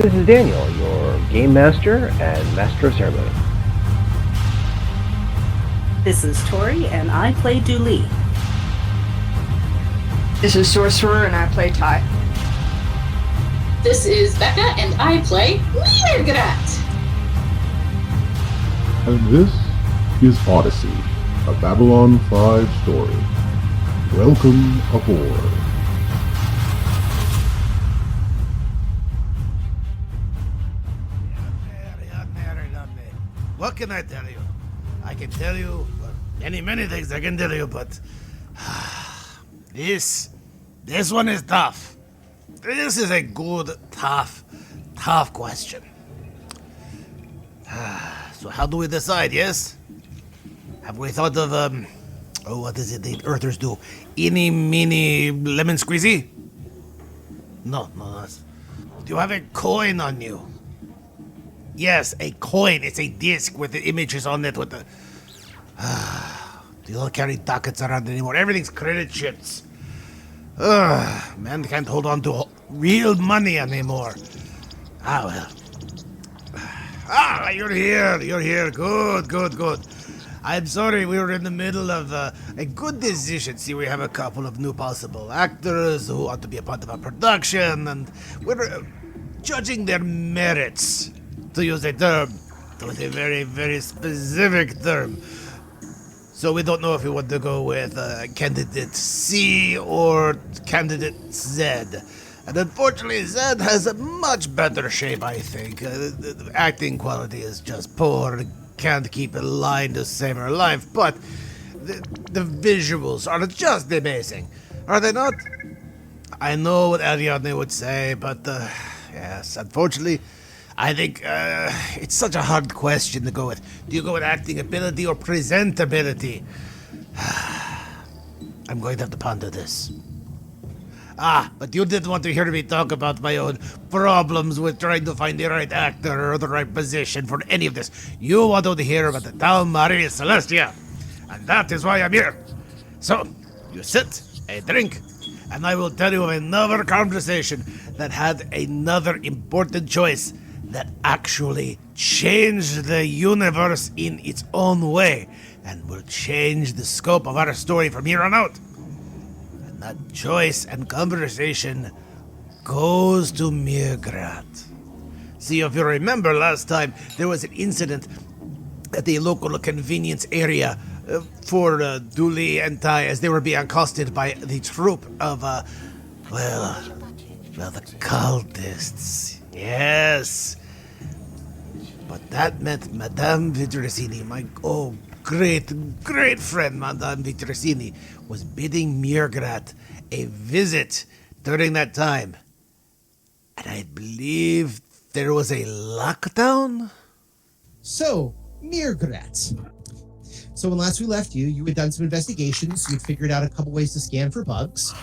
This is Daniel, your Game Master and Master of Ceremony. This is Tori, and I play Dooley. This is Sorcerer, and I play Ty. This is Becca, and I play mrrr'grr'rat. And this is Odyssey, a Babylon 5 story. Welcome aboard. What can I tell you? I can tell you many things I can tell you, but this one is tough. This is a good, tough question. So how do we decide, yes? Have we thought of, what is it the Earthers do? Eeny, meeny, lemon squeezy? No, that's... Do you have a coin on you? Yes, a coin. It's a disc with the images on it with the... You don't carry ducats around anymore. Everything's credit shits. Man can't hold on to real money anymore. Well. You're here. Good. I'm sorry, we were in the middle of a good decision. See, we have a couple of new possible actors who want to be a part of our production, and we're judging their merits, to use a term, to use a very, very specific term. So we don't know if we want to go with candidate C or candidate Z. And unfortunately, Z has a much better shape, I think. The acting quality is just poor. Can't keep a line to save her life, but the visuals are just amazing. Are they not? I know what Ariadne would say, but yes, unfortunately, I think it's such a hard question to go with. Do you go with acting ability or presentability? I'm going to have to ponder this. But you didn't want to hear me talk about my own problems with trying to find the right actor or the right position for any of this. You wanted to hear about the Tau Marie Celestia, and that is why I'm here. So, you sit, a drink, and I will tell you of another conversation that had another important choice that actually changed the universe in its own way and will change the scope of our story from here on out. And that choice and conversation goes to mrrr'grr'rat. See, if you remember last time, there was an incident at the local convenience area for Dooley and Ty as they were being accosted by the troop of, the cultists. Yes. But that meant Madame Vitricini, my great friend Madame Vitricini, was bidding mrrr'grr'rat a visit during that time. And I believe there was a lockdown? So, mrrr'grr'rat. So when last we left you, you had done some investigations, you'd figured out a couple ways to scan for bugs.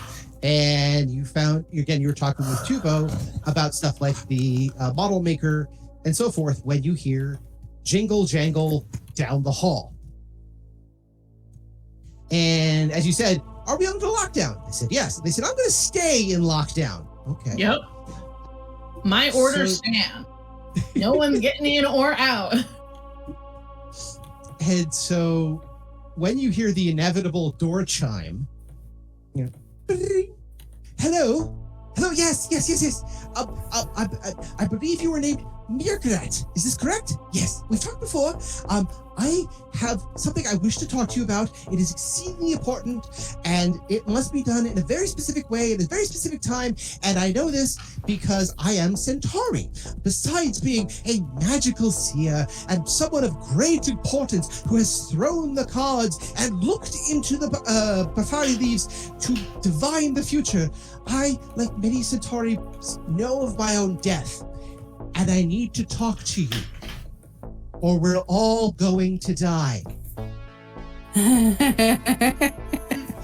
And you found, again, you were talking with Tubo about stuff like the model maker and so forth when you hear jingle jangle down the hall. And as you said, are we under lockdown? I said, yes. They said, I'm going to stay in lockdown. Okay. Yep. My orders stand. No one's getting in or out. And so when you hear the inevitable door chime, you know, hello, yes. I believe you were named mrrr'grr'rat. Is this correct? Yes, we've talked before. I have something I wish to talk to you about. It is exceedingly important, and it must be done in a very specific way, at a very specific time, and I know this because I am Centauri. Besides being a magical seer and someone of great importance who has thrown the cards and looked into the Bafari leaves to divine the future, I, like many Centauri, know of my own death, and I need to talk to you, or we're all going to die.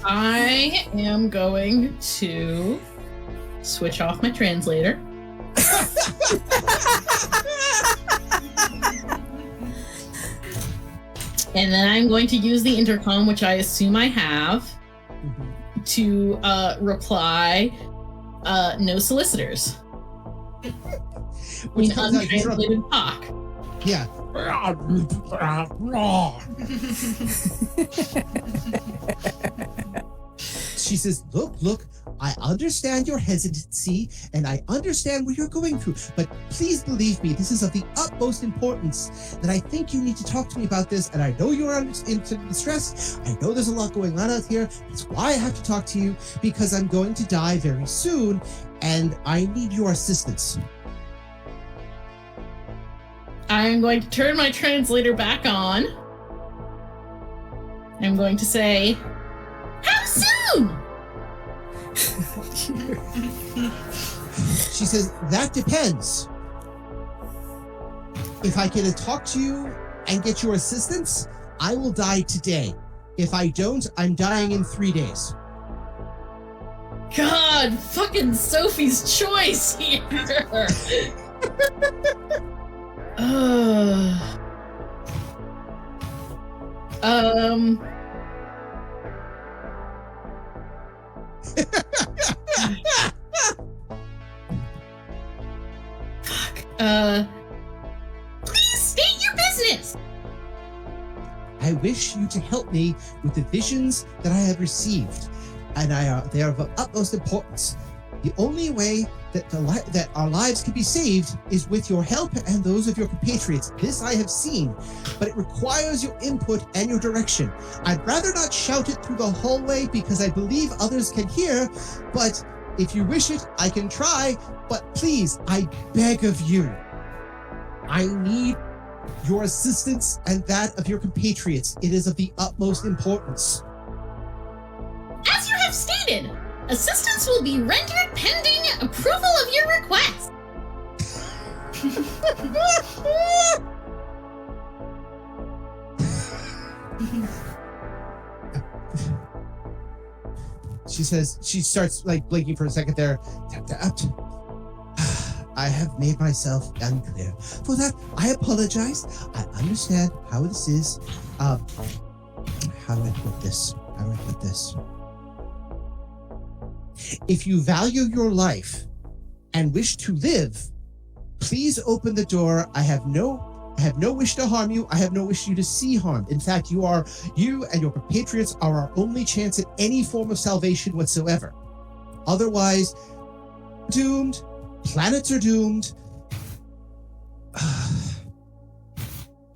I am going to switch off my translator. And then I'm going to use the intercom, which I assume I have, to reply, no solicitors. Which comes out untranslated talk. yeah. She says, look, I understand your hesitancy and I understand what you're going through, but please believe me, this is of the utmost importance that I think you need to talk to me about this. And I know you're in distress. I know there's a lot going on out here. That's why I have to talk to you, because I'm going to die very soon and I need your assistance. I'm going to turn my translator back on. I'm going to say, how soon? She says, that depends. If I can talk to you and get your assistance, I will die today. If I don't, I'm dying in 3 days. God, fucking Sophie's choice here. Please state your business. I wish you to help me with the visions that I have received, and they are of utmost importance. The only way that our lives can be saved is with your help and those of your compatriots. This I have seen, but it requires your input and your direction. I'd rather not shout it through the hallway because I believe others can hear, but if you wish it, I can try. But please, I beg of you, I need your assistance and that of your compatriots. It is of the utmost importance. As you have stated, assistance will be rendered pending approval of your request. She says, she starts like blinking for a second there. Tap, tap. I have made myself unclear. For that, I apologize. I understand how this is. How do I put this? If you value your life and wish to live, please open the door. I have no wish to harm you. I have no wish you to see harm. In fact, you and your compatriots are our only chance at any form of salvation whatsoever. Otherwise, doomed. Planets are doomed.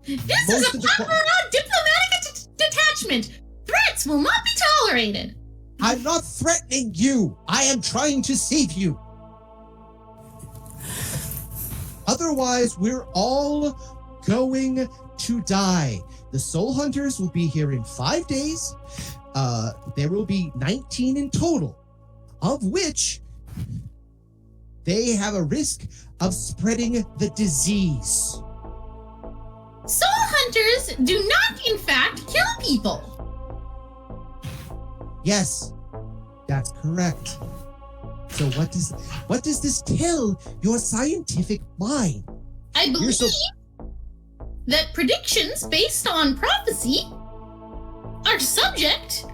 This is a pak'ma'ra diplomatic detachment. Threats will not be tolerated. I'm not threatening you. I am trying to save you. Otherwise, we're all going to die. The soul hunters will be here in 5 days. There will be 19 in total, of which they have a risk of spreading the disease. Soul hunters do not, in fact, kill people. Yes, that's correct. So what does this tell your scientific mind? I believe that predictions based on prophecy are subject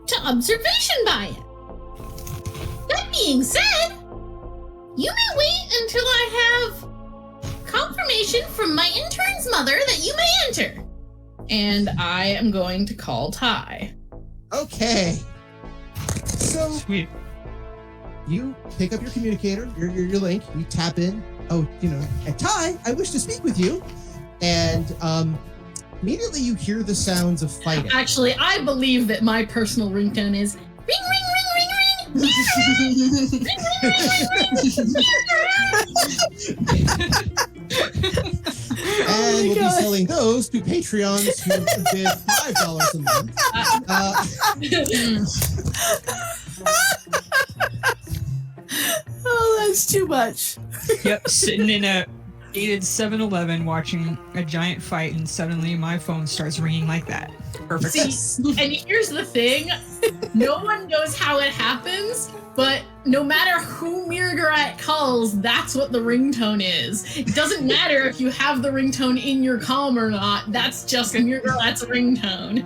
to observation by it. That being said, you may wait until I have confirmation from my intern's mother that you may enter. And I am going to call Ty. Okay. So Sweet. you pick up your communicator, your link, you tap in. Oh, and Ty, I wish to speak with you. And immediately you hear the sounds of fighting. Actually, I believe that my personal ringtone is ring, ring, ring, ring, ring. And we'll be selling those to Patreons who bid $5 a month. Oh, that's too much. Yep, sitting in a gated 7-Eleven watching a giant fight, and suddenly my phone starts ringing like that. Perfect. See, and here's the thing. No one knows how it happens, but no matter who mrr'grr'rat calls, that's what the ringtone is. It doesn't matter if you have the ringtone in your comm or not. That's just mrr'grr'rat's ringtone.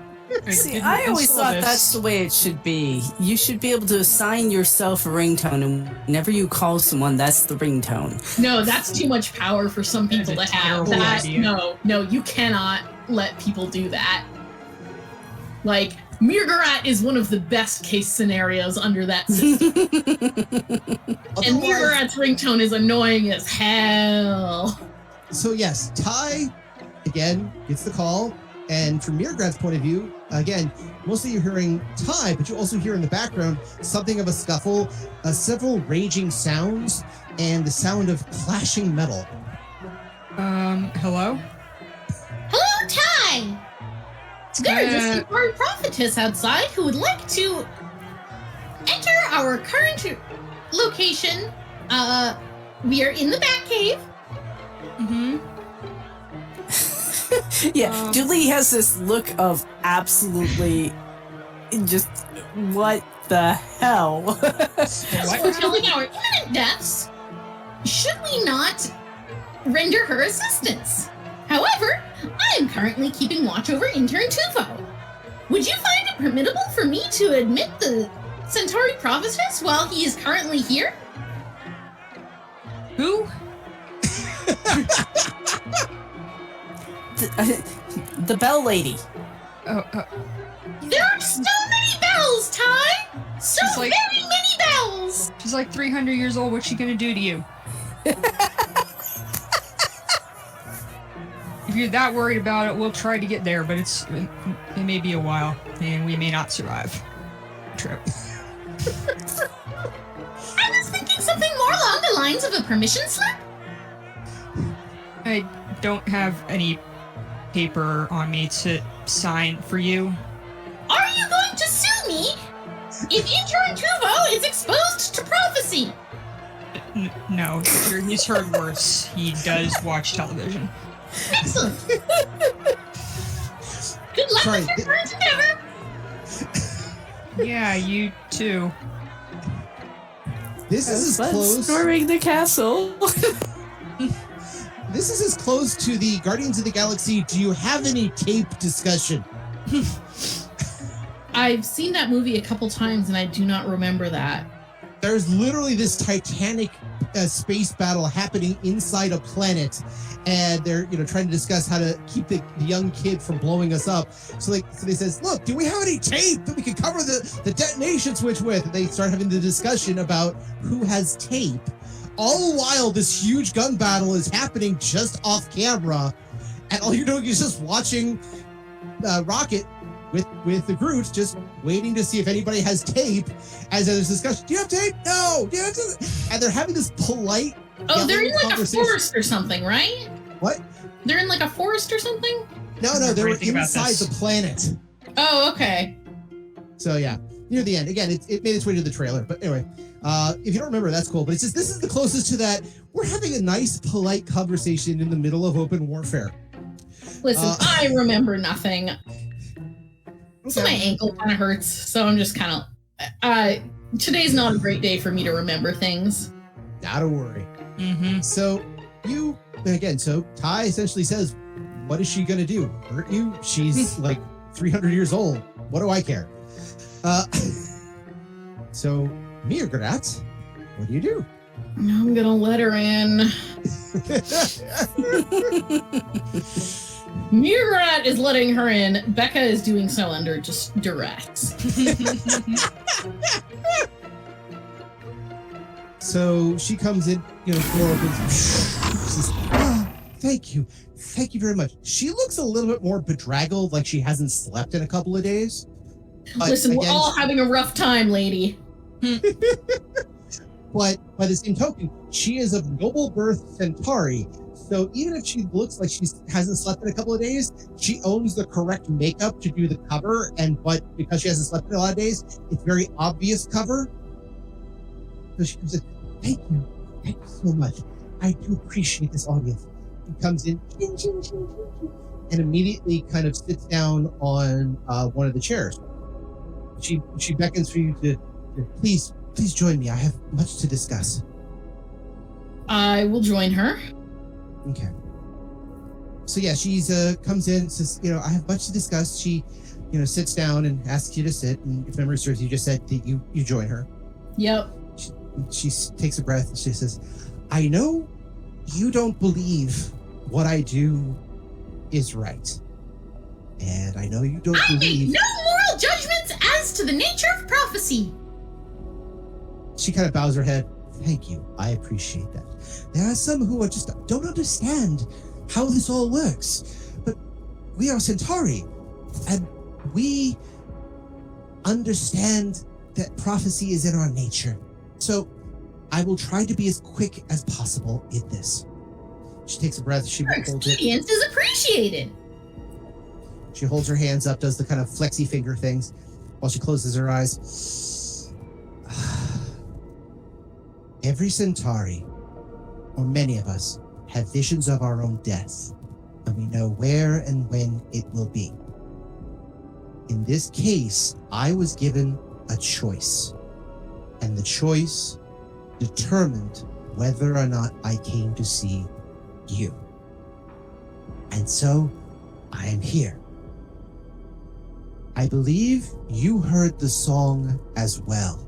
See, I always thought that's the way it should be. You should be able to assign yourself a ringtone, and whenever you call someone, that's the ringtone. No, that's too much power for some people to have. That no, you cannot let people do that. Like, mrr'grr'rat is one of the best case scenarios under that system. And mrr'grr'rat's ringtone is annoying as hell. So yes, Ty, again, gets the call. And from mrr'grr'rat's point of view, again, mostly you're hearing Ty, but you also hear in the background something of a scuffle, several raging sounds, and the sound of clashing metal. Hello? Hello, Ty! There is a Centauri prophetess outside who would like to enter our current location. We are in the Batcave. Mm-hmm. Yeah, Julie has this look of absolutely just what the hell. Foretelling our imminent deaths, should we not render her assistance? However, I am currently keeping watch over intern Tuvo. Would you find it permissible for me to admit the Centauri prophetess while he is currently here? Who? The bell lady. There are so many bells, Ty! So She's very many bells! She's like 300 years old. What's she gonna do to you? If you're that worried about it, we'll try to get there, but it may be a while, and we may not survive the trip. I was thinking something more along the lines of a permission slip. I don't have any paper on me to sign for you. Are you going to sue me if intern Tuvo is exposed to prophecy? No, he's heard worse. He does watch television. Excellent. Good luck with your current endeavor. Yeah, you too. This is as close. Storming the castle. This is as close to the Guardians of the Galaxy. Do you have any tape discussion? I've seen that movie a couple times and I do not remember that. There's literally this titanic space battle happening inside a planet, and they're trying to discuss how to keep the young kid from blowing us up. So they says, look, do we have any tape that we can cover the detonation switch with? And they start having the discussion about who has tape. All the while, this huge gun battle is happening just off camera, and all you're doing is just watching Rocket with the Groot, just waiting to see if anybody has tape. As there's discussion, do you have tape? No. Do you have tape? And they're having this polite. Oh, they're in like a forest or something, right? What? They're in like a forest or something? No, they're inside the planet. Oh, okay. So yeah, near the end. Again, it made its way to the trailer. But anyway, if you don't remember, that's cool. But it's just, this is the closest to that. We're having a nice, polite conversation in the middle of open warfare. Listen, I remember nothing. So my ankle kind of hurts. So I'm just kind of... today's not a great day for me to remember things. Not to worry. Mm-hmm. So so Ty essentially says, what is she going to do? Hurt you? She's like 300 years old. What do I care? So, mrr'grr'rat, what do you do? I'm going to let her in. mrr'grr'rat is letting her in. Becca is doing so under just duress. So she comes in, door opens. Says, thank you very much. She looks a little bit more bedraggled, like she hasn't slept in a couple of days. But listen, again, we're all having a rough time, lady. But by the same token, she is of noble birth Centauri. So even if she looks like she hasn't slept in a couple of days, she owns the correct makeup to do the cover. But because she hasn't slept in a lot of days, it's very obvious cover. So she comes in, thank you so much. I do appreciate this audience. She comes in, and immediately kind of sits down on one of the chairs. She beckons for you to please join me. I have much to discuss. I will join her. Okay. So yeah, she's comes in, says, I have much to discuss. She sits down and asks you to sit. And if memory serves, you just said that you join her. Yep. She takes a breath and she says, I know you don't believe what I do is right. And I know you don't I believe... make no moral judgments as to the nature of prophecy. She kind of bows her head. Thank you. I appreciate that. There are some who just don't understand how this all works. But we are Centauri, and we understand that prophecy is in our nature. So I will try to be as quick as possible in this. She takes a breath. She holds it. Experience is appreciated. She holds her hands up, does the kind of flexy finger things while she closes her eyes. Every Centauri, or many of us, have visions of our own death, and we know where and when it will be. In this case, I was given a choice, and the choice determined whether or not I came to see you. And so, I am here. I believe you heard the song as well.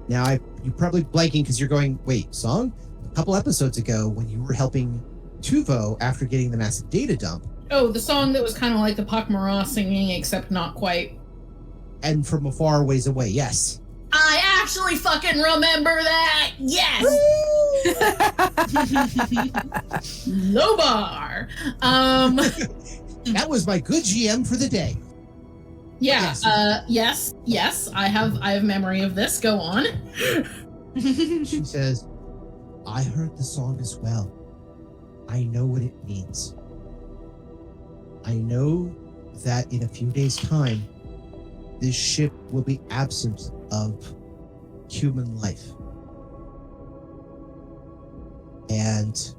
Now, you're probably blanking because you're going, wait, song? A couple episodes ago, when you were helping Tuvo after getting the massive data dump. Oh, the song that was kind of like the pak'ma'ra singing, except not quite. And from a far ways away, yes. I actually fucking remember that! Yes! Low bar! That was my good GM for the day. Yeah, yes, I have memory of this. Go on. She says, I heard the song as well. I know what it means. I know that in a few days' time, this ship will be absent of human life. And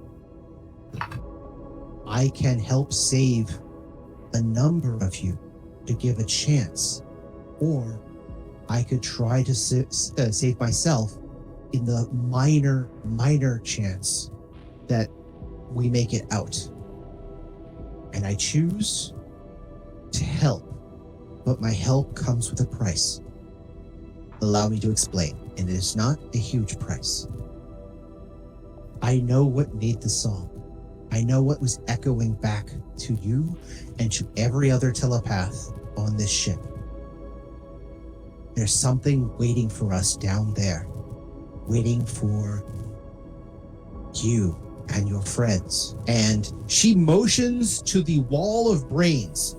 I can help save a number of you to give a chance, or I could try to save myself in the minor chance that we make it out. And I choose to help, but my help comes with a price. Allow me to explain, and it is not a huge price. I know what made the song. I know what was echoing back to you and to every other telepath on this ship. There's something waiting for us down there, waiting for you and your friends. And she motions to the wall of brains,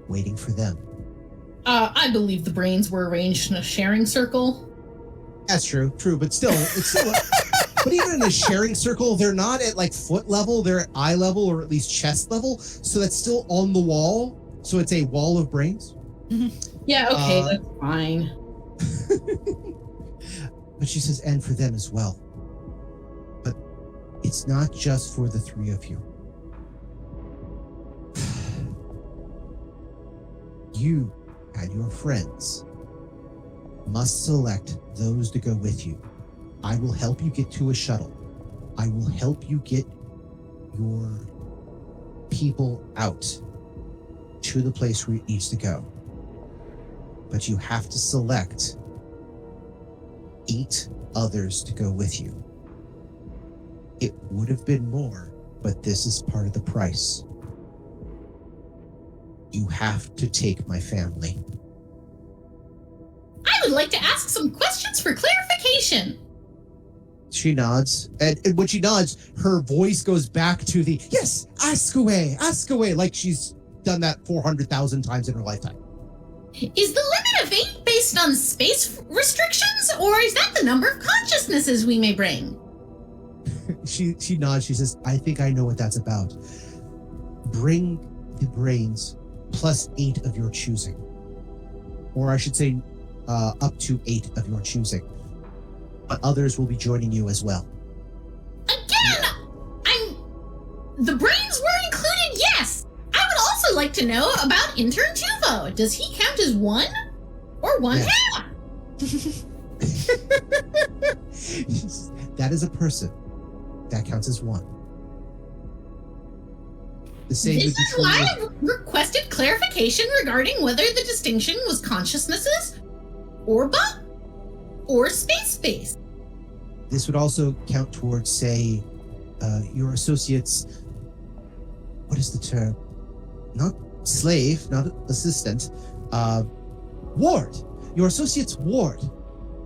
waiting for them. I believe the brains were arranged in a sharing circle. That's true, but it's still but even in a sharing circle, they're not at like foot level, they're at eye level or at least chest level. So that's still on the wall. So it's a wall of brains. Yeah, okay, that's fine. But she says, and for them as well. But it's not just for the three of you. You and your friends must select those to go with you. I will help you get to a shuttle. I will help you get your people out to the place where it needs to go. But you have to select 8 others to go with you. It would have been more, but this is part of the price. You have to take my family. I would like to ask some questions for clarification. She nods, and when she nods, her voice goes back to the, yes, ask away, like she's done that 400,000 times in her lifetime. Is the limit of 8 based on space restrictions, or is that the number of consciousnesses we may bring? She nods, she says, I think I know what that's about. Bring the brains plus 8 of your choosing. Or I should say, up to 8 of your choosing. But others will be joining you as well. Again, the brains were included, yes. I would also like to know about intern Tuvo. Does he count as 1 or 1 half? That is a person. That counts as 1. The same This would be is true. why I requested clarification regarding whether the distinction was consciousnesses, or but, or space. This would also count towards, say, your associate's, what is the term? Not slave, not assistant, ward. Your associate's ward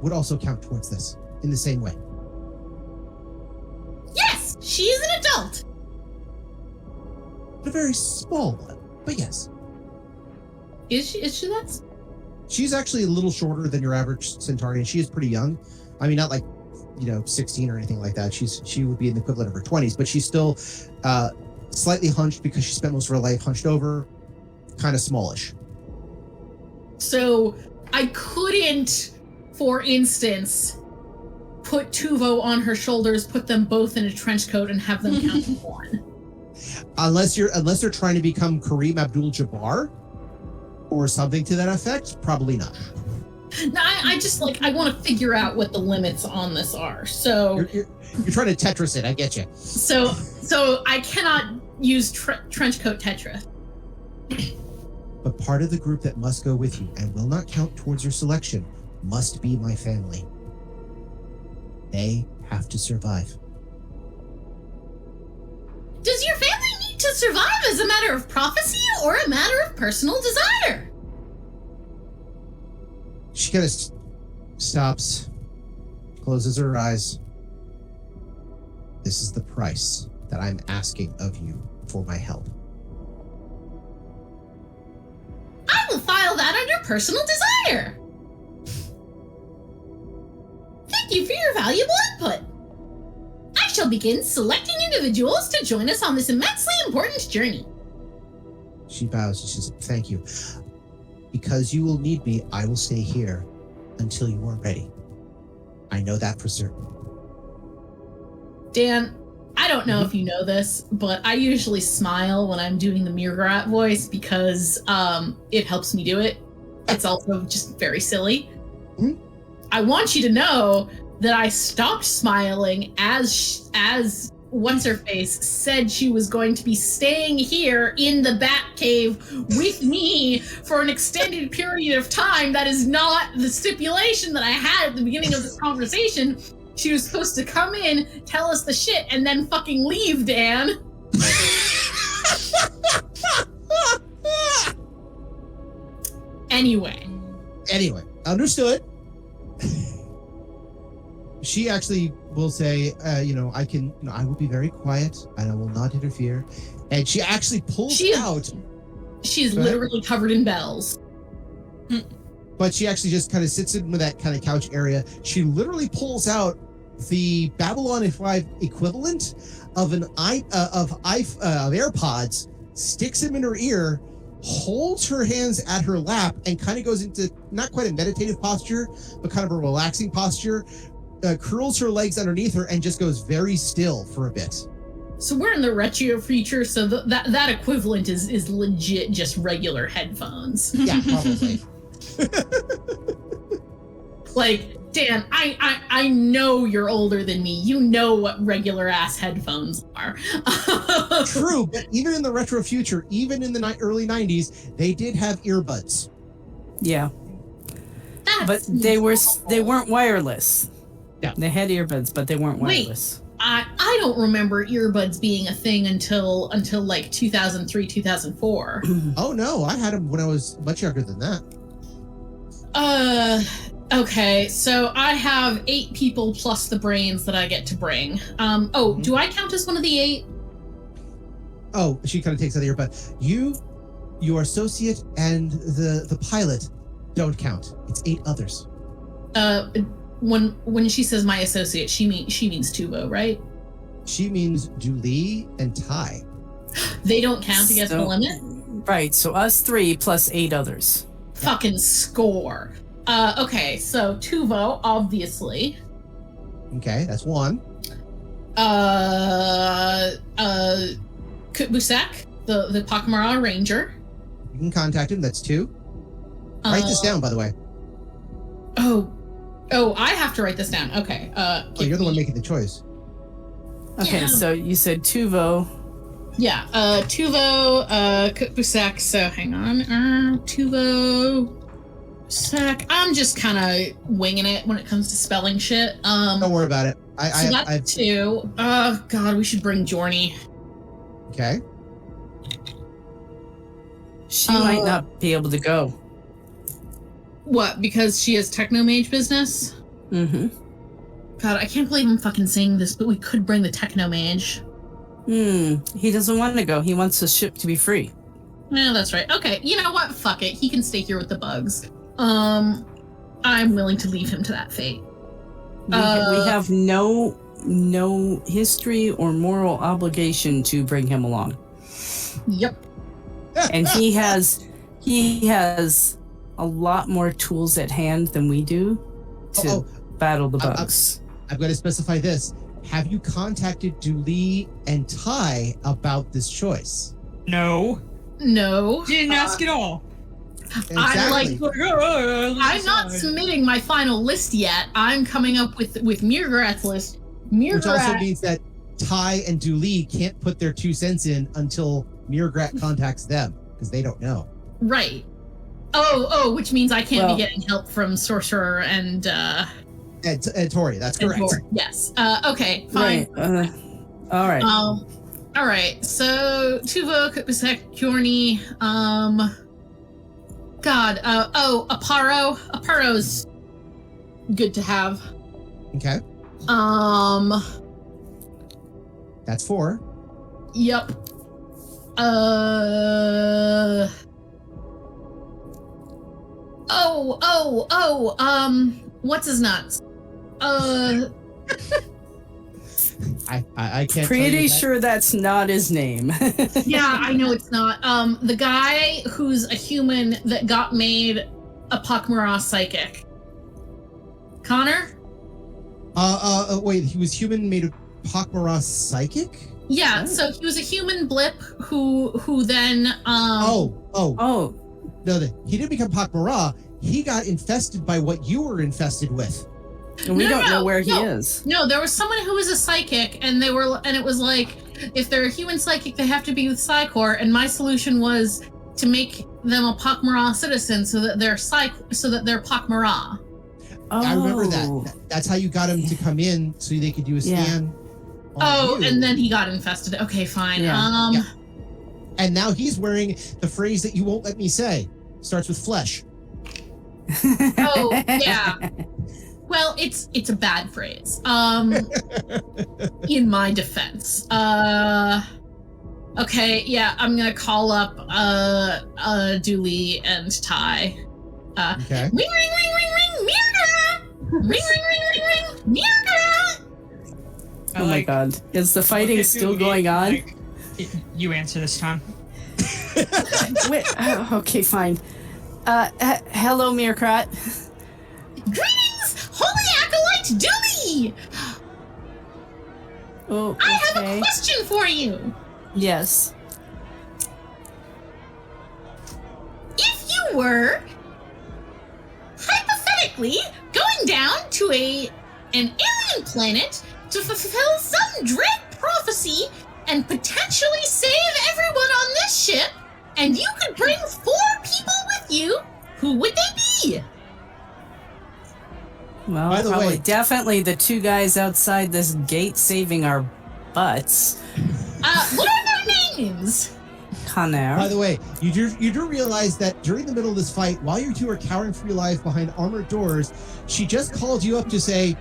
would also count towards this in the same way. Yes, she is an adult. A very small one, but yes. Is she that? She's actually a little shorter than your average Centaurian. She is pretty young. I mean, not like, 16 or anything like that. She would be in the equivalent of her 20s, but she's still slightly hunched because she spent most of her life hunched over, kind of smallish. So I couldn't, for instance, put Tuvo on her shoulders, put them both in a trench coat, and have them count as one. Unless they're trying to become Kareem Abdul-Jabbar or something to that effect, probably not. No, I just I want to figure out what the limits on this are. So You're trying to Tetris it. I get you. So I cannot use trench coat Tetris. But part of the group that must go with you and will not count towards your selection must be my family. They have to survive. Does your family need to survive as a matter of prophecy or a matter of personal desire? She kind of stops, closes her eyes. This is the price that I'm asking of you for my help. I will file that under personal desire. Thank you for your valuable input. I shall begin selecting individuals to join us on this immensely important journey. She bows and she says, thank you. Because you will need me, I will stay here until you are ready. I know that for certain. Dan, I don't know if you know this, but I usually smile when I'm doing the mrr'grr'rat voice because it helps me do it. It's also just very silly. Mm-hmm. I want you to know that I stopped smiling as What's-Her-Face said she was going to be staying here in the Bat Cave with me for an extended period of time. That is not the stipulation that I had at the beginning of this conversation. She was supposed to come in, tell us the shit, and then fucking leave, Dan. Anyway, understood. She actually will say, I will be very quiet and I will not interfere. And she actually pulls out. She's literally covered in bells. But she actually just kind of sits in with that kind of couch area. She literally pulls out the Babylon 5 equivalent of AirPods, sticks them in her ear, holds her hands at her lap, and kind of goes into not quite a meditative posture, but kind of a relaxing posture. Curls her legs underneath her and just goes very still for a bit. So we're in the retro future, so that equivalent is legit just regular headphones. Yeah, probably. Dan, I know you're older than me. You know what regular ass headphones are. True, but even in the retro future, even in the early 90s, they did have earbuds. Yeah. But they weren't wireless. Yeah. They had earbuds, but they weren't wireless. Wait, I don't remember earbuds being a thing until 2003, 2004. Oh no, I had them when I was much younger than that. Okay, so I have 8 people plus the brains that I get to bring. Do I count as one of the 8? Oh, she kind of takes out the earbud. Your associate, and the pilot don't count. It's 8 others. When she says my associate, she means Tuvo, right? She means Julie and Ty. They don't count against the limit? Right, so us 3 plus 8 others. Fucking score. Okay, so Tuvo, obviously. Okay, that's 1. Kutbusak, the pak'ma'ra ranger. You can contact him, that's 2. Write this down, by the way. Oh, I have to write this down. Okay. You're the one making the choice. Okay, Yeah. so you said Tuvo. Yeah, Tuvo, Kukbusak, so hang on. Tuvo, Sak. I'm just kind of winging it when it comes to spelling shit. Don't worry about it. So that's 2. Oh, God, we should bring Jorny. Okay. She might not be able to go. What, because she has Technomage business? Mm-hmm. God, I can't believe I'm fucking saying this, but we could bring the Technomage. He doesn't want to go. He wants the ship to be free. No, that's right. Okay, you know what? Fuck it. He can stay here with the bugs. I'm willing to leave him to that fate. We have no history or moral obligation to bring him along. Yep. And he has a lot more tools at hand than we do to battle the bugs. I'm going to specify this. Have you contacted Dooley and Ty about this choice? No. Didn't ask at all. Exactly. I'm not submitting my final list yet. I'm coming up with mrr'grr'rat's list. Which also means that Ty and Dooley can't put their 2 cents in until mrr'grr'rat contacts them, because they don't know. Right. Oh, which means I can't be getting help from Sorcerer and Tori, that's correct. Tori. Yes. Okay, fine. Right. All right. All right. So Tuvo, Kukbusak, Jorny, God, Aparo. Aparo's good to have. Okay. That's 4. Yep. What's his nuts? I can't. Pretty sure that's not his name. Yeah, I know it's not. The guy who's a human that got made a pak'ma'ra psychic. Connor? Wait, he was human made a pak'ma'ra psychic? Yeah, so he was a human blip who then No, he didn't become pak'ma'ra. He got infested by what you were infested with. And we don't know where he is. No, there was someone who was a psychic, and it was like, if they're a human psychic, they have to be with Psycor. And my solution was to make them a pak'ma'ra citizen, so that they're pak'ma'ra. Oh. I remember that. That's how you got him to come in, so they could do a scan. Oh, and then he got infested. Okay, fine. Yeah. And now he's wearing the phrase that you won't let me say. Starts with flesh. Oh, yeah. Well, it's a bad phrase. In my defense. Okay, yeah, I'm gonna call up Dooley and Ty. Okay. Ring, ring, ring, ring, ring, mrr'grr'rat! Ring, ring, ring, ring, ring, mrr'grr'rat! Oh my god. Is the fighting still going on? You answer this time. Wait, okay, fine. Hello, mrr'grr'rat. Greetings, Holy Acolyte Dooley! Oh, okay. I have a question for you. Yes. If you were hypothetically going down to an alien planet to fulfill some dread prophecy and potentially save everyone on this ship, and you could bring 4 people with you, who would they be? Well, by the way, definitely the 2 guys outside this gate saving our butts. What are their names? Connor. By the way, you do realize that during the middle of this fight, while you 2 are cowering for your life behind armored doors, she just called you up to say,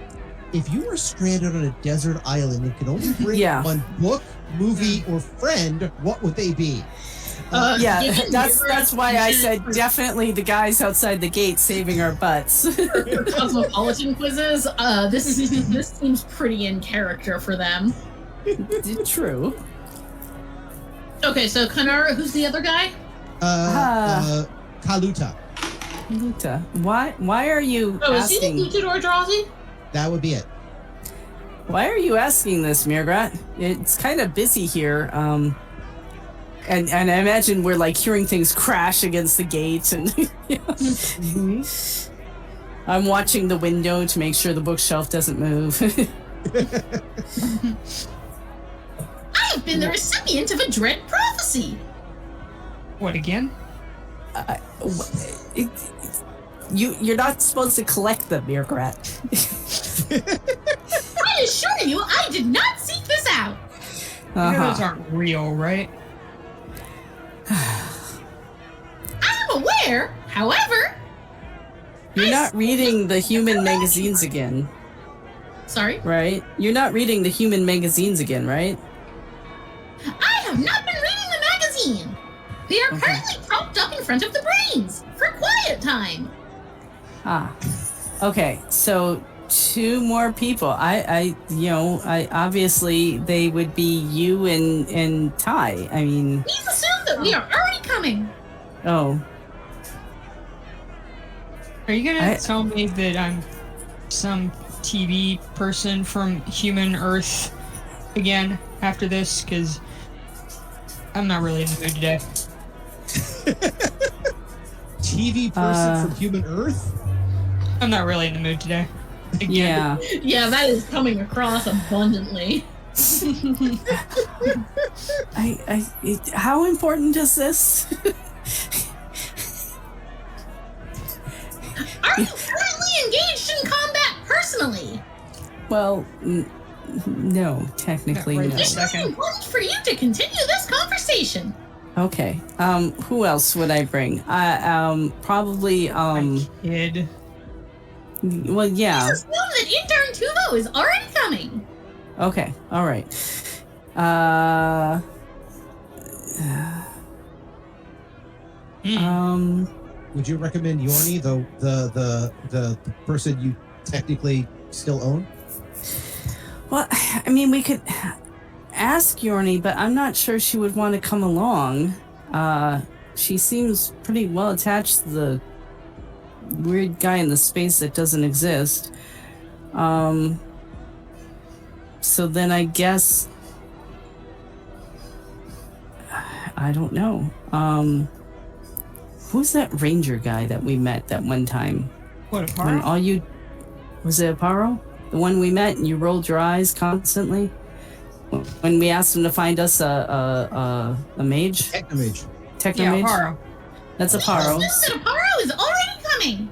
if you were stranded on a desert island and could only bring one book, movie, or friend, what would they be? That's why I said definitely the guys outside the gate saving our butts. For cosmopolitan quizzes, this seems pretty in character for them. True. Okay, so Kanara, who's the other guy? Kaluta. Kaluta. Why are you asking? Is he the Luchador Drazi? That would be it. Why are you asking this, mrr'grr'rat? It's kind of busy here. And I imagine we're like hearing things crash against the gates, and I'm watching the window to make sure the bookshelf doesn't move. I have have been the recipient of a dread prophecy. What again? You're not supposed to collect them, mrr'grr'rat. I assure you, I did not seek this out. Those aren't real, right? I am aware, however... You're not reading the human magazines again, Sorry? right? You're not reading the human magazines again, right? I have not been reading the magazine. They are currently propped up in front of the brains for quiet time. Okay, so 2 more people. I obviously they would be you and Ty. I mean, Please assume that we are already coming. oh, Are you gonna tell me that I'm some TV person from Human Earth again after this? Because I'm not really in the mood today. TV person from Human Earth? I'm not really in the mood today. Again. yeah. Yeah, that is coming across abundantly. How important is this? Are you currently engaged in combat personally? Well, no, technically Right no. this It is second. important for you to continue this conversation. Okay. Who else would I bring? Probably. My kid. Well, yeah. Please assume that intern Tuvo is already coming. Okay. All right. Would you recommend Yorni, the person you technically still own? Well, I mean, we could ask Yorni, but I'm not sure she would want to come along. She seems pretty well attached to the weird guy in the space that doesn't exist. So then I guess I don't know. Who's that ranger guy that we met that one time? What, a When part? all you was it Aparo? The one we met and you rolled your eyes constantly? When we asked him to find us a mage? Technomage. Technomage? Yeah, Haro. That's Please Aparo. assume that Aparo is already coming.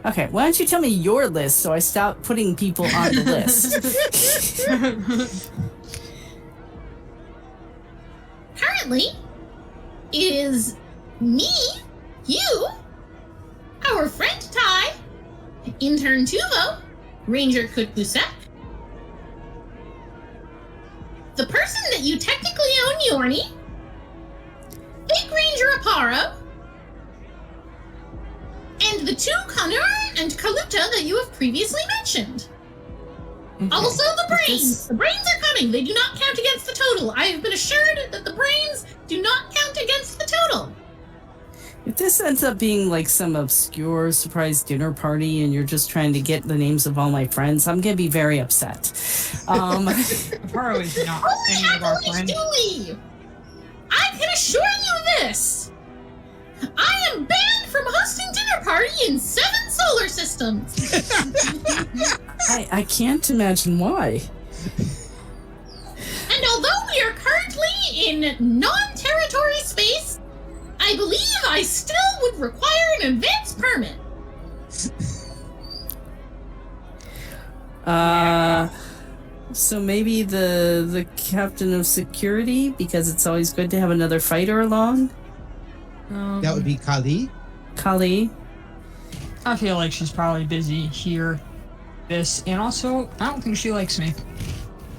Okay, why don't you tell me your list so I stop putting people on the list? Currently, it is me, you, our friend Ty, intern Tuvo, Ranger Kutbusek, the person that you technically own, Yorni, Big Ranger Aparo, and the 2 Kanur and Kaluta that you have previously mentioned. Also the brains! The brains are coming! They do not count against the total. I have been assured that the brains do not count against the total. If this ends up being like some obscure surprise dinner party and you're just trying to get the names of all my friends, I'm gonna be very upset. Haro is not any of our friends. Julie! I can assure you this! I am banned from hosting dinner party in 7 solar systems! I can't imagine why. And although we are currently in non-territory space, I believe I still would require an advance permit. So maybe the captain of security, because it's always good to have another fighter along. That would be Kali. Kali. I feel like she's probably busy here. And also, I don't think she likes me.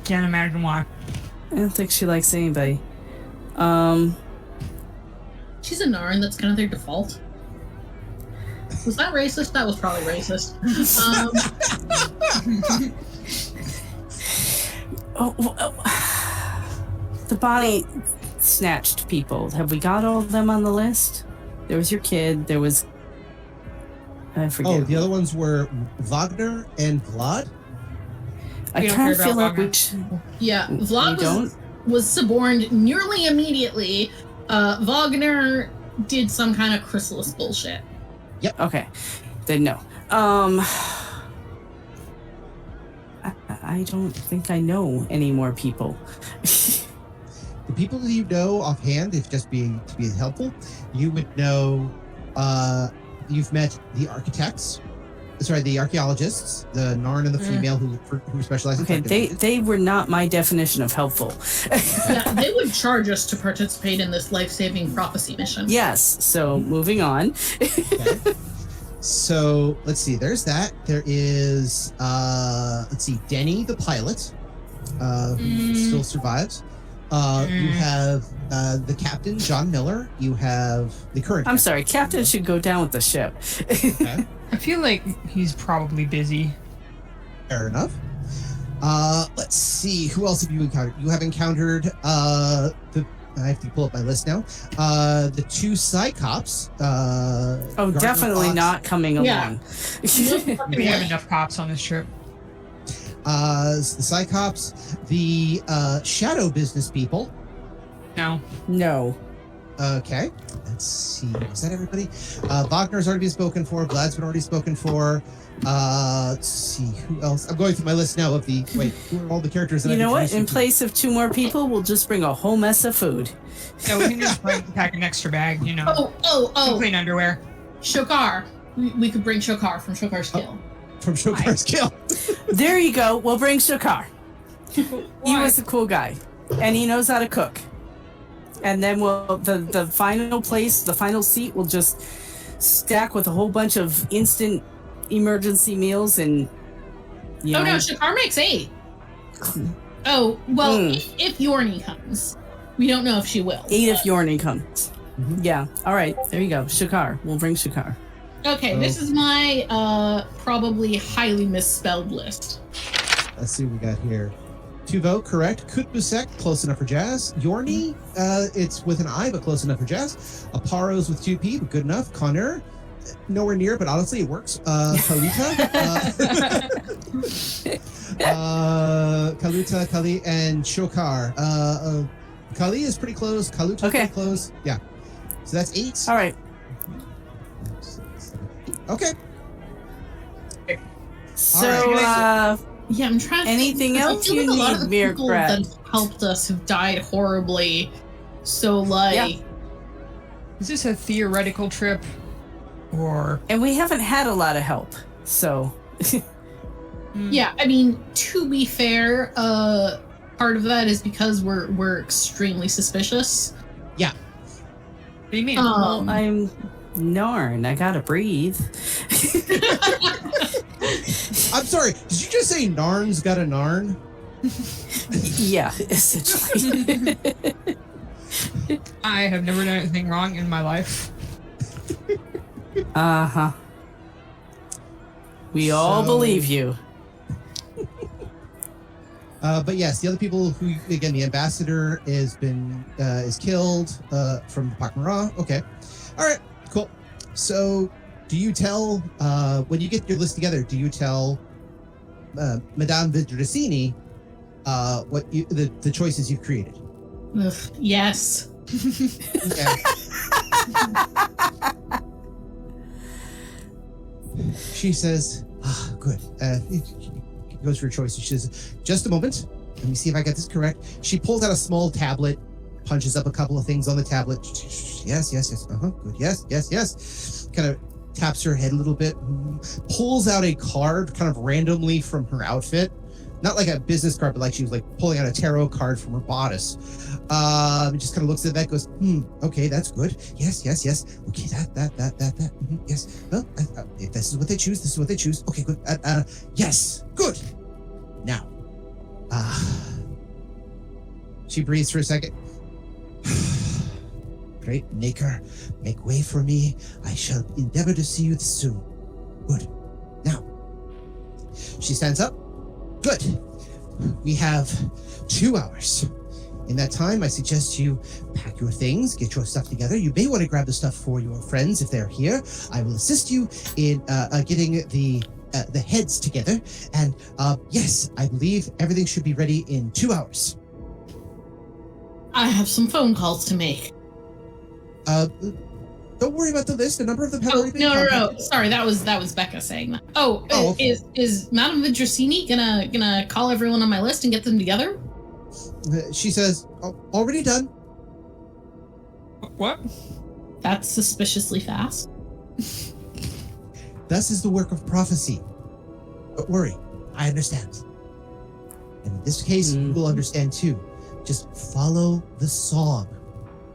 Can't imagine why. I don't think she likes anybody. She's a Narn, that's kind of their default. Was that racist? That was probably racist. The body snatched people. Have we got all of them on the list? There was your kid. There was... I forget. Oh, the other ones were Wagner and Vlad? I We don't kind care of feel about like we Wagner. should... Yeah, We Vlad don't? was suborned nearly immediately. Wagner did some kind of chrysalis bullshit. Okay. Then no. I don't think I know any more people. the people that you know offhand, if just to be helpful, you would know. You've met the architects. Sorry, the archaeologists, the Narn and the female who specialize in. Okay, they were not my definition of helpful. Yeah, they would charge us to participate in this life-saving prophecy mission. Yes. So moving on. Okay. So let's see. There's that. There is. Let's see. Denny, the pilot, who still survives. You have the captain, John Miller. You have the current. I'm sorry, captain should go down with the ship. Okay. I feel like he's probably busy. Fair enough. Let's see. Who else have you encountered? You have encountered I have to pull up my list now. The 2 Psychops. Definitely Fox. not coming Yeah. along. We have enough cops on this trip. The Psychops, the Shadow Business people. No. No. Okay. Let's see. Is that everybody? Wagner's already been spoken for. Vlad's been already spoken for. Let's see. Who else? I'm going through my list now of the. Wait, who are all the characters that You I've know what? introduced In you to? place of 2 more people, we'll just bring a whole mess of food. So we can just pack an extra bag, you know. Oh. Clean underwear. Shokar. We could bring Shokar from Shokar's Kill. From Shokar's Kill. There you go. We'll bring Shakar. He was a cool guy, and he knows how to cook. And then the final place, the final seat, will just stack with a whole bunch of instant emergency meals and. You know, Oh no, Shakar makes 8. Oh well, if Yorni comes, we don't know if she will. 8 if Yorni comes. Yeah. All right. There you go. Shakar. We'll bring Shakar. Okay, this is my probably highly misspelled list. Let's see what we got here. Tuvo, correct. Kutbusek, close enough for Jazz. Yorni, it's with an I, but close enough for Jazz. Aparo's with 2P, but good enough. Connor, nowhere near, but honestly, it works. Kaluta. Kaluta, Kali, and Shokar. Kali is pretty close. Kaluta is pretty close. Yeah. So that's 8. All right. Okay. So, All yeah, I'm trying to anything think, else I feel you like a lot need, of the people mrr'grr'rat? that helped us have died horribly. So, like... Yeah. Is this a theoretical trip? Or... And we haven't had a lot of help, so... Yeah, I mean, to be fair, part of that is because we're extremely suspicious. Yeah. What do you mean? Well, I'm Narn. I gotta breathe. I'm sorry. Did you just say Narn's got a Narn? Yeah, essentially. I have never done anything wrong in my life. Uh-huh. We all believe you. But yes, the other people who, again, the ambassador is killed from the pak'ma'ra. Okay. All right, cool. So do you tell, when you get your list together, do you tell Madame Vidrasini what the choices you've created? Ugh, yes. Okay. She says, good. Goes for her choice. She says, just a moment. Let me see if I got this correct. She pulls out a small tablet, punches up a couple of things on the tablet. Yes. Good. Yes. Kind of taps her head a little bit. Pulls out a card kind of randomly from her outfit. Not like a business card, but like she was like pulling out a tarot card from her bodice. Just kind of looks at that, goes, okay, that's good. Yes. Okay, that. Yes. Well, if this is what they choose. Okay, good. Yes, good. Now, she breathes for a second. Great Maker, make way for me. I shall endeavor to see you soon. Good. Now, she stands up. Good. We have 2 hours. In that time, I suggest you pack your things, get your stuff together. You may want to grab the stuff for your friends if they're here. I will assist you in getting the heads together. And yes, I believe everything should be ready in 2 hours. I have some phone calls to make. Don't worry about the list. A number of them have already been No. contacted. Sorry, that was Becca saying that. Okay. Is Madame Vidrasini gonna call everyone on my list and get them together? She says, already done. What? That's suspiciously fast. Thus is the work of prophecy. Don't worry, I understand. And in this case, you will understand too. Just follow the song.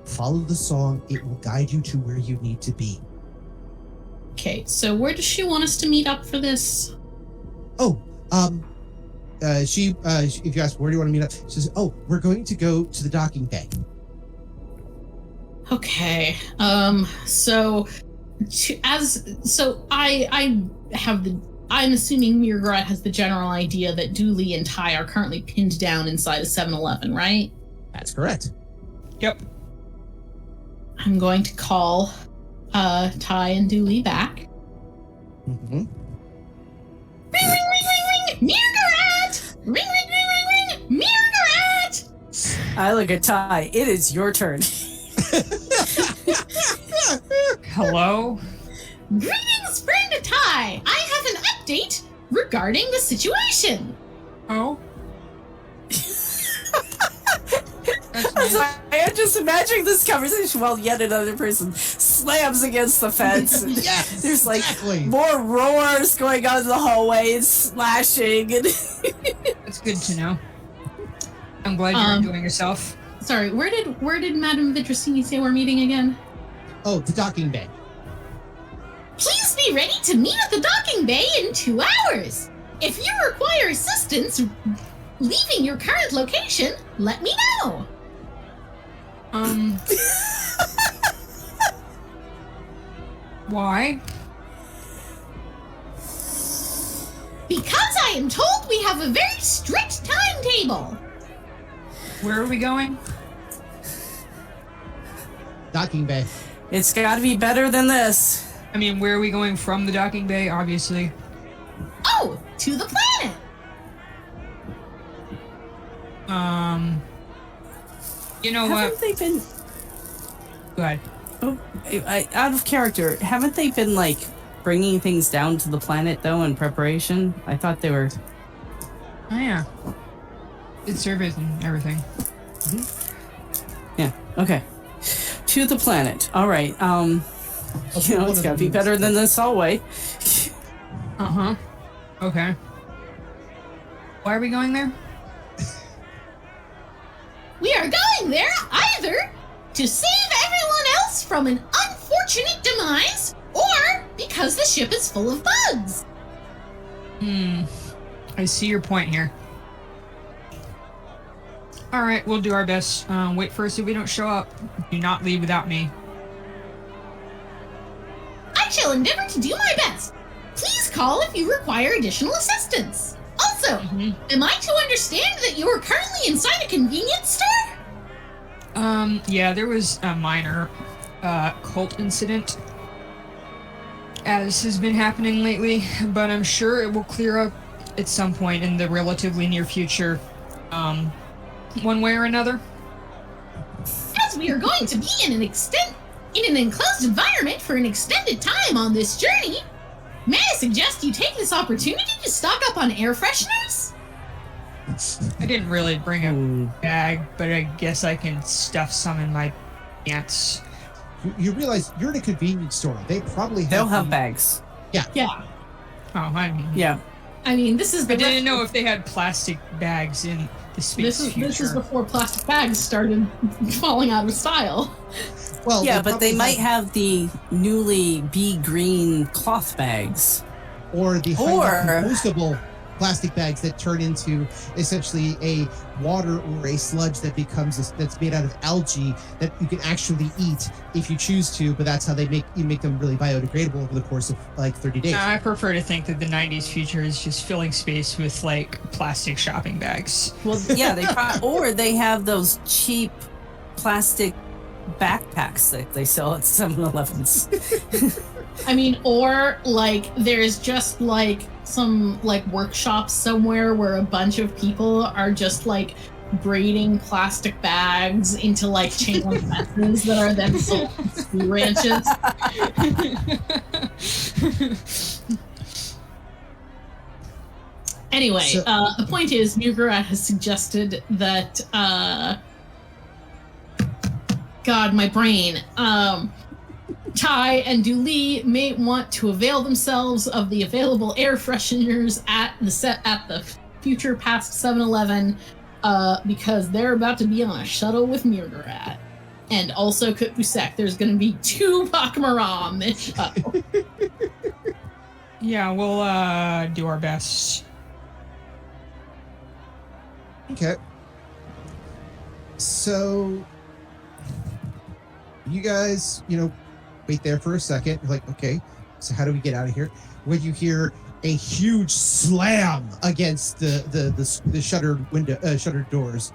Follow the song. It will guide you to where you need to be. Okay, so where does she want us to meet up for this? If you ask where do you want to meet up, she says, we're going to go to the docking bay. Okay. I'm assuming mrr'grr'rat has the general idea that Dooley and Ty are currently pinned down inside a 7-Eleven, right? That's correct. Yep. I'm going to call Ty and Dooley back. Mm-hmm. Ring, ring, ring, ring, ring! mrr'grr'rat! Ring, ring, ring, ring, ring! mrr'grr'rat! I look at Ty. It is your turn. Hello? Greetings, friend Ty! I have an update regarding the situation. Oh? That's nice. I am just imagining this conversation while yet another person slams against the fence. And Yes, there's like exactly. more roars going on in the hallway and slashing. And That's good to know. I'm glad you're enjoying yourself. Sorry, where did Madame Vitracini say we're meeting again? Oh, the docking bay. Please be ready to meet at the docking bay in 2 hours. If you require assistance leaving your current location, let me know. Why? Because I am told we have a very strict timetable. Where are we going? Docking bay. it's got to be better than this. I mean, where are we going from the docking bay? Obviously. Oh, to the planet. You know Haven't what? they been? Go ahead. Oh, out of character. Haven't they been like bringing things down to the planet though in preparation? I thought they were. Oh, yeah. It's service and everything. Yeah. Okay. To the planet. All right. It's got to be better than this hallway. Uh-huh. Okay. Why are we going there? We are going there either to save everyone else from an unfortunate demise, or because the ship is full of bugs. I see your point here. Alright, we'll do our best. Wait for us if we don't show up. Do not leave without me. I shall endeavor to do my best. Please call if you require additional assistance. Also, am I to understand that you are currently inside a convenience store? Yeah, there was a minor cult incident, as has been happening lately, but I'm sure it will clear up at some point in the relatively near future, one way or another. As we are going to be in an enclosed environment for an extended time on this journey, may I suggest you take this opportunity to stock up on air fresheners? I didn't really bring a bag, but I guess I can stuff some in my pants. You realize you're in a convenience store. They'll have bags. Yeah. Oh, I mean, Yeah. I mean, this is the I didn't know if they had plastic bags in the space future. This is before plastic bags started falling out of style. Well, Yeah, but they might have the newly bee green cloth bags. or the highly compostable plastic bags that turn into essentially a water or a sludge that that's made out of algae that you can actually eat if you choose to, but that's how they make them really biodegradable over the course of like 30 days. I prefer to think that the 90s future is just filling space with like plastic shopping bags. Well, yeah, they have those cheap plastic backpacks that they sell at 7-Elevens. I mean, or like there's just like some like workshops somewhere where a bunch of people are just like braiding plastic bags into like chain link fences that are then sold to ski ranches. Anyway, the point is, mrr'grr'rat has suggested that, God, my brain, Tai and Dooley may want to avail themselves of the available air fresheners at the future past 7-Eleven, because they're about to be on a shuttle with mrr'grr'rat. And also Kutbusek, there's going to be 2 pak'ma'ra on this shuttle. Yeah, we'll do our best. Okay. So, you guys, wait there for a second. You're like, okay, so how do we get out of here? When you hear a huge slam against the shuttered window, shuttered doors,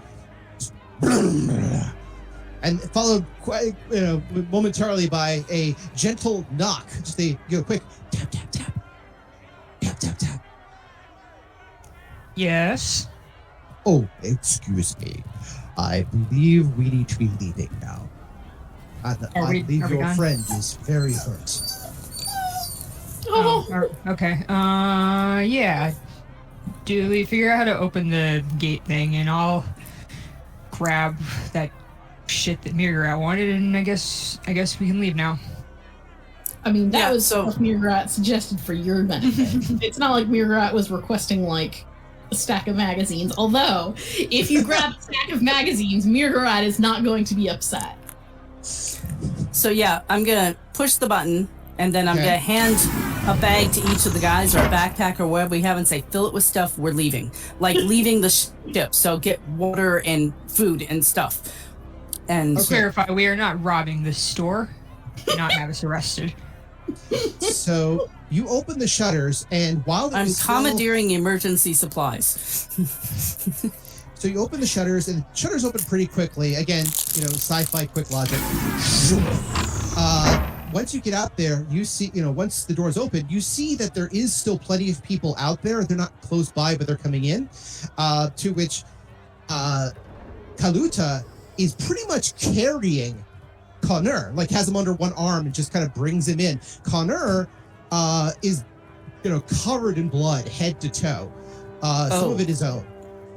and followed quite, momentarily by a gentle knock. Just a quick tap tap tap tap tap tap. Yes. Oh, excuse me. I believe we need to be leaving now. I believe your friend is very hurt. Okay. Yeah. Do we figure out how to open the gate thing, and I'll grab that shit that mrr'grr'rat wanted, and I guess we can leave now. I mean, that was what mrr'grr'rat suggested for your benefit. It's not like mrr'grr'rat was requesting, like, a stack of magazines. Although, if you grab a stack of magazines, mrr'grr'rat is not going to be upset. So yeah, I'm gonna push the button, and then I'm gonna hand a bag to each of the guys, or a backpack, or whatever we have, and say, fill it with stuff, we're leaving. Like, leaving the ship, so get water and food and stuff. And I'll clarify, we are not robbing this store. Do not have us arrested. So you open the shutters, and while I'm commandeering emergency supplies. So you open the shutters, and the shutters open pretty quickly. Again, sci-fi quick logic. Once you get out there, you see, once the doors open, you see that there is still plenty of people out there. They're not close by, but they're coming in. To which Kaluta is pretty much carrying Connor, like has him under one arm and just kind of brings him in. Connor is, covered in blood, head to toe. Some of it is own.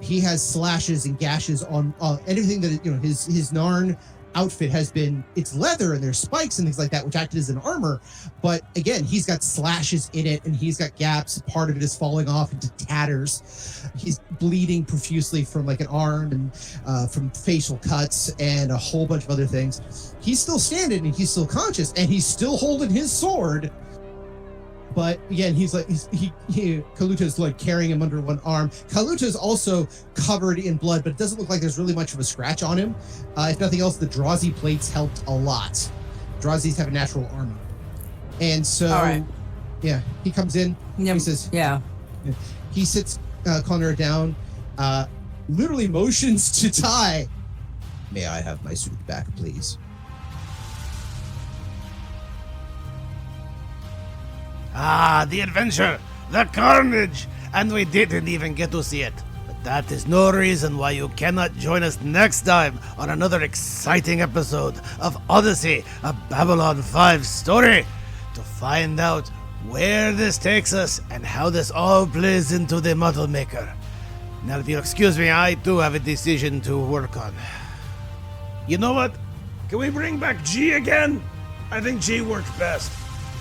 He has slashes and gashes on anything that, his Narn outfit has been, it's leather and there's spikes and things like that, which acted as an armor. But again, he's got slashes in it and he's got gaps. Part of it is falling off into tatters. He's bleeding profusely from like an arm and from facial cuts and a whole bunch of other things. He's still standing and he's still conscious and he's still holding his sword. But again, he's like, Kaluta's like carrying him under one arm. Kaluta's also covered in blood, but it doesn't look like there's really much of a scratch on him. If nothing else, the Drazi plates helped a lot. Drazis have a natural armor. And so, he comes in, he says, he sits Connor down, literally motions to Tai. May I have my suit back, please? Ah, the adventure, the carnage, and we didn't even get to see it. But that is no reason why you cannot join us next time on another exciting episode of Odyssey, a Babylon 5 story, to find out where this takes us and how this all plays into the Model Maker. Now, if you'll excuse me, I do have a decision to work on. You know what? Can we bring back G again? I think G works best.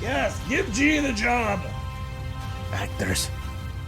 Yes, give G the job. Actors.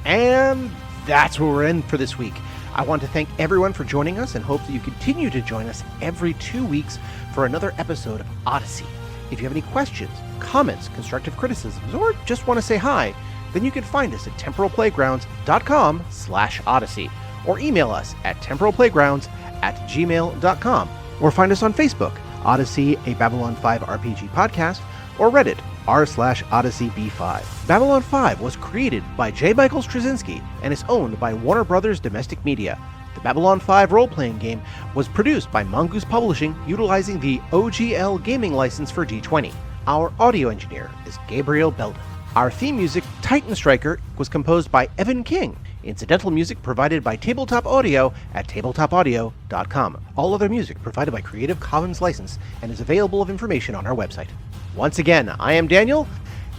And that's where we're in for this week. I want to thank everyone for joining us and hope that you continue to join us every 2 weeks for another episode of Odyssey. If you have any questions, comments, constructive criticisms, or just want to say hi, then you can find us at temporalplaygrounds.com/Odyssey, or email us at temporalplaygrounds@gmail.com, or find us on Facebook, Odyssey, a Babylon 5 RPG podcast, or Reddit, r/OdysseyB5. Babylon 5 was created by J. Michael Straczynski and is owned by Warner Brothers Domestic Media. The Babylon 5 role-playing game was produced by Mongoose Publishing utilizing the OGL gaming license for G20. Our audio engineer is Gabriel Belden. Our theme music, Titan Striker, was composed by Evan King. Incidental music provided by Tabletop Audio at tabletopaudio.com. All other music provided by Creative Commons license and is available of information on our website. Once again, I am Daniel,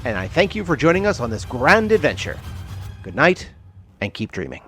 and I thank you for joining us on this grand adventure. Good night, and keep dreaming.